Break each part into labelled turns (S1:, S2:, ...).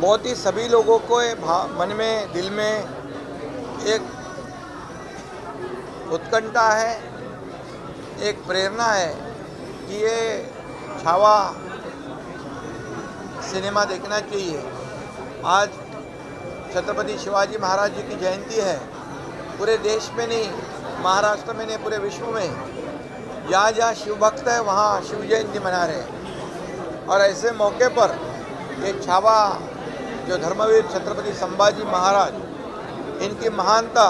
S1: बहुत ही सभी लोगों को मन में दिल में एक उत्कंठा है, एक प्रेरणा है कि ये छावा सिनेमा देखना चाहिए। आज छत्रपति शिवाजी महाराज जी की जयंती है। पूरे देश में नहीं, महाराष्ट्र में नहीं, पूरे विश्व में जहाँ जहाँ शिव भक्त है वहाँ शिव जयंती मना रहे हैं। और ऐसे मौके पर ये छावा जो धर्मवीर छत्रपति संभाजी महाराज, इनकी महानता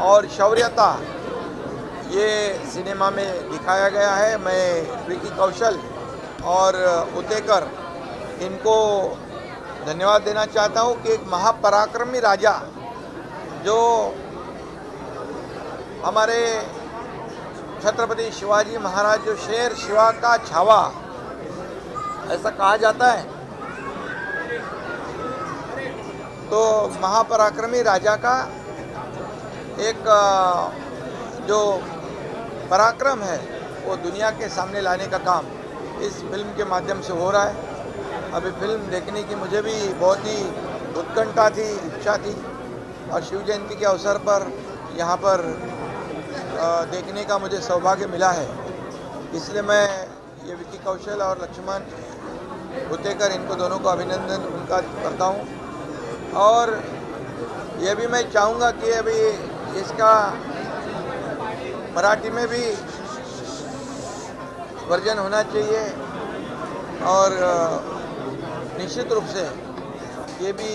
S1: और शौर्यता ये सिनेमा में दिखाया गया है। मैं विकी कौशल और उतेकर इनको धन्यवाद देना चाहता हूँ कि एक महापराक्रमी राजा जो हमारे छत्रपति शिवाजी महाराज, जो शेर शिवा का छावा ऐसा कहा जाता है, तो महापराक्रमी राजा का एक जो पराक्रम है वो दुनिया के सामने लाने का काम इस फिल्म के माध्यम से हो रहा है। अभी फिल्म देखने की मुझे भी बहुत ही उत्कंठा थी, इच्छा थी, और शिव जयंती के अवसर पर यहाँ पर देखने का मुझे सौभाग्य मिला है। इसलिए मैं ये विकी कौशल और लक्ष्मण उतेकर, इनको दोनों को अभिनंदन उनका करता हूँ। और ये भी मैं चाहूँगा कि अभी इसका मराठी में भी वर्जन होना चाहिए, और निश्चित रूप से ये भी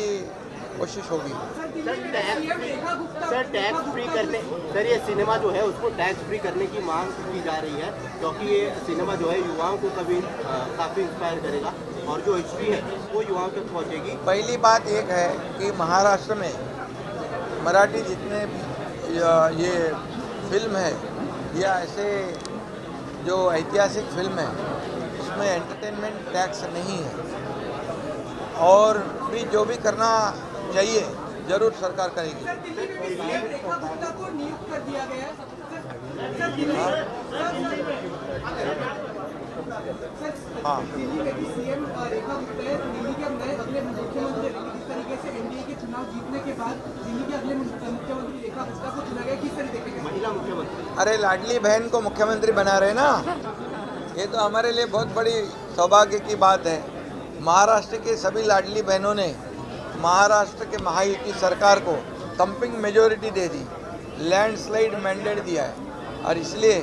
S1: कोशिश होगी।
S2: सर टैक्स फ्री करने, सर ये सिनेमा जो है उसको टैक्स फ्री करने की मांग की जा रही है, क्योंकि ये सिनेमा जो है युवाओं को कभी काफ़ी इंस्पायर करेगा और जो हिस्ट्री है वो युवाओं तक पहुँचेगी।
S1: पहली बात एक है कि महाराष्ट्र में मराठी जितने ये फिल्म है या ऐसे जो ऐतिहासिक फिल्म है उसमें एंटरटेनमेंट टैक्स नहीं है, और भी जो भी करना चाहिए जरूर सरकार करेगी। हाँ, अरे लाडली बहन को मुख्यमंत्री बना रहे ना, ये तो हमारे लिए बहुत बड़ी सौभाग्य की बात है। महाराष्ट्र के सभी लाडली बहनों ने महाराष्ट्र के महायुति सरकार को थंपिंग मेजोरिटी दे दी, लैंडस्लाइड मैंडेट दिया है, और इसलिए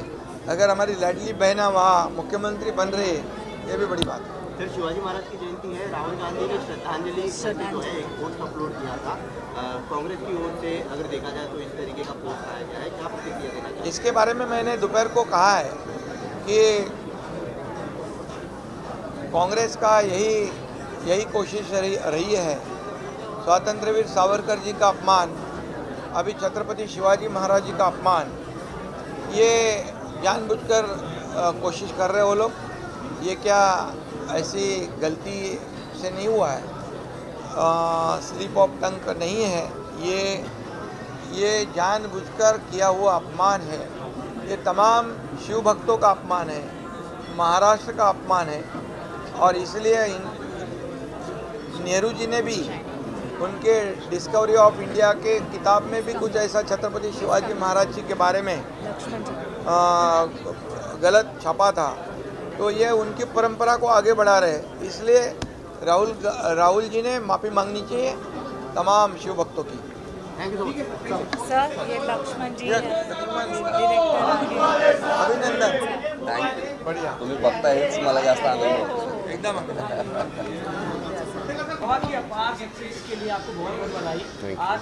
S1: अगर हमारी लाडली बहना वहाँ मुख्यमंत्री बन रही है, ये भी बड़ी बात है।
S2: फिर शिवाजी महाराज की जयंती है, राहुल गांधी ने श्रद्धांजलि जो है एक पोस्ट अपलोड किया था कांग्रेस की ओर से, अगर देखा जाए तो इस तरीके का पोस्ट आया गया है, क्या प्रतिक्रिया देना चाहिए?
S1: इसके बारे में मैंने दोपहर को कहा है कि कांग्रेस का यही कोशिश रही है, स्वातंत्र्यवीर सावरकर जी का अपमान, अभी छत्रपति शिवाजी महाराज जी का अपमान, ये जानबूझकर कोशिश कर रहे वो लोग। ये क्या ऐसी गलती से नहीं हुआ है, स्लिप ऑफ टंग नहीं है, ये जानबूझकर किया हुआ अपमान है। ये तमाम शिव भक्तों का अपमान है, महाराष्ट्र का अपमान है, और इसलिए नेहरू जी ने भी उनके डिस्कवरी ऑफ इंडिया के किताब में भी कुछ ऐसा छत्रपति शिवाजी महाराज जी के बारे में गलत छपा था। तो ये उनकी परंपरा को आगे बढ़ा रहे, इसलिए राहुल जी ने माफ़ी मांगनी चाहिए तमाम शिव भक्तों की।
S3: सर ये लक्ष्मण जी
S1: अभिनंदन, बढ़िया,
S4: तुम्ही बघतायच, मला जास्त आनंद होतो।
S1: एकदम
S5: बहुत ही अपार सक्सेस के लिए आपको बहुत बहुत बधाई। आज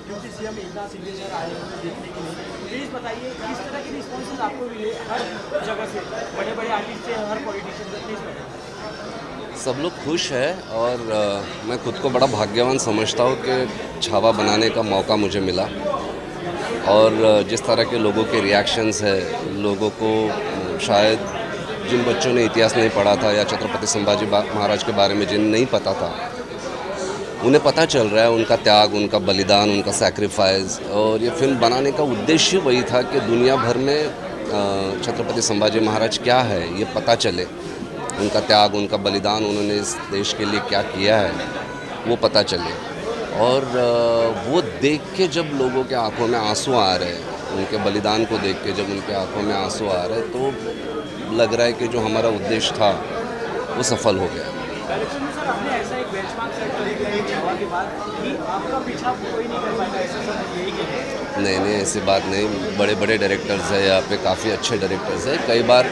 S5: deputy CM Eknath Shinde sir आए हैं देखने के लिए, प्लीज़ बताइए किस तरह के रिस्पॉन्सेज आपको मिले हर जगह से, बड़े बड़े आर्टिस्ट से, हर पॉलिटिशियन से, प्लीज़ बताइए।
S4: सब लोग खुश है, और मैं खुद को बड़ा भाग्यवान समझता हूँ कि छावा बनाने का मौका मुझे मिला, और जिस तरह के लोगों के रिएक्शंस है, लोगों को शायद जिन बच्चों ने इतिहास नहीं पढ़ा था या छत्रपति संभाजी महाराज के बारे में जिन नहीं पता था, उन्हें पता चल रहा है उनका त्याग, उनका बलिदान, उनका सैक्रिफाइस। और ये फिल्म बनाने का उद्देश्य वही था कि दुनिया भर में छत्रपति संभाजी महाराज क्या है ये पता चले, उनका त्याग, उनका बलिदान, उन्होंने इस देश के लिए क्या किया है। वो पता चले। और वो देख के जब लोगों के आंखों में आंसू आ रहे हैं, उनके बलिदान को देख के जब उनके आंखों में आंसू आ रहे हैं, तो लग रहा है कि जो हमारा उद्देश्य था वो सफल हो गया।
S5: डायरेक्शन में सर आपने ऐसा एक बेंचमार्क सेट कर दिया है छावा के बाद कि आपका पीछा कोई नहीं कर पाएगा, ऐसा सब यही है?
S4: नहीं, ऐसी बात नहीं। बड़े बड़े डायरेक्टर्स हैं यहाँ पे, काफ़ी अच्छे डायरेक्टर्स हैं। कई बार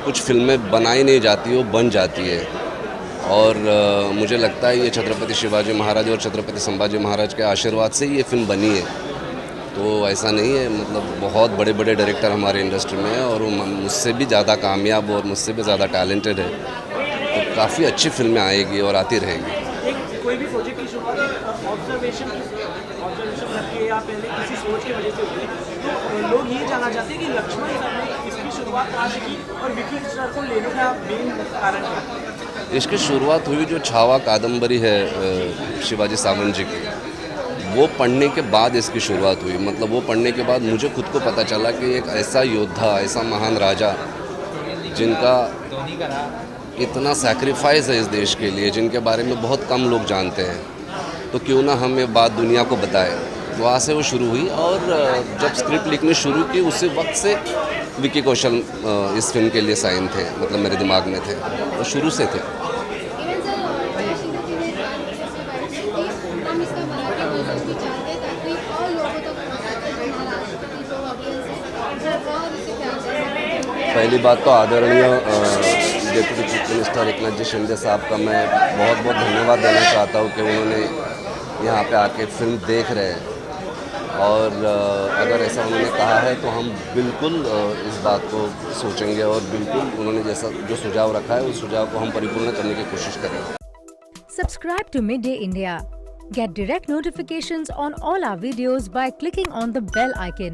S4: कुछ फिल्में बनाई नहीं जाती, वो बन जाती है। और मुझे लगता है ये छत्रपति शिवाजी महाराज और छत्रपति संभाजी महाराज के आशीर्वाद से ये फिल्म बनी है। तो ऐसा नहीं है, मतलब बहुत बड़े बड़े डायरेक्टर हमारे इंडस्ट्री में हैं और वो मुझसे भी ज़्यादा कामयाब और मुझसे भी ज़्यादा टैलेंटेड है। तो काफ़ी अच्छी फिल्में आएगी और आती रहेंगी।
S5: एक कोई भी प्रोजेक्ट की शुरुआत ऑब्जर्वेशन रखिए या पहले किसी सोच की वजह से हुई, तो लोग ये जानना चाहते हैं कि लक्ष्मण सर ने इसकी शुरुआत कहाँ से की और विकी सर को लेने का मेन कारण क्या?
S4: इसकी शुरुआत हुई जो छावा कादम्बरी है शिवाजी सावंत जी की, वो पढ़ने के बाद इसकी शुरुआत हुई। मतलब वो पढ़ने के बाद मुझे खुद को पता चला कि एक ऐसा योद्धा, ऐसा महान राजा जिनका इतना सैक्रिफाइस है इस देश के लिए, जिनके बारे में बहुत कम लोग जानते हैं, तो क्यों ना हम ये बात दुनिया को बताएं। वहाँ से वो शुरू हुई और जब स्क्रिप्ट लिखनी शुरू की उसी वक्त से विकी कौशल इस फिल्म के लिए साइन थे, मतलब मेरे दिमाग में थे, वो शुरू से थे। पहली बात तो आदरणीय डेप्यूटी चीफ मिनिस्टर एकनाथ जी शिंदे साहब का मैं बहुत बहुत धन्यवाद देना चाहता हूँ कि उन्होंने यहाँ पे आके फिल्म देख रहे हैं। और अगर ऐसा उन्होंने कहा है तो हम बिल्कुल इस बात को सोचेंगे और बिल्कुल उन्होंने जैसा जो सुझाव रखा है उस सुझाव को हम परिपूर्ण करने की कोशिश करेंगे।
S6: Subscribe to Midday India. Get direct notifications on all our videos by clicking on the bell icon.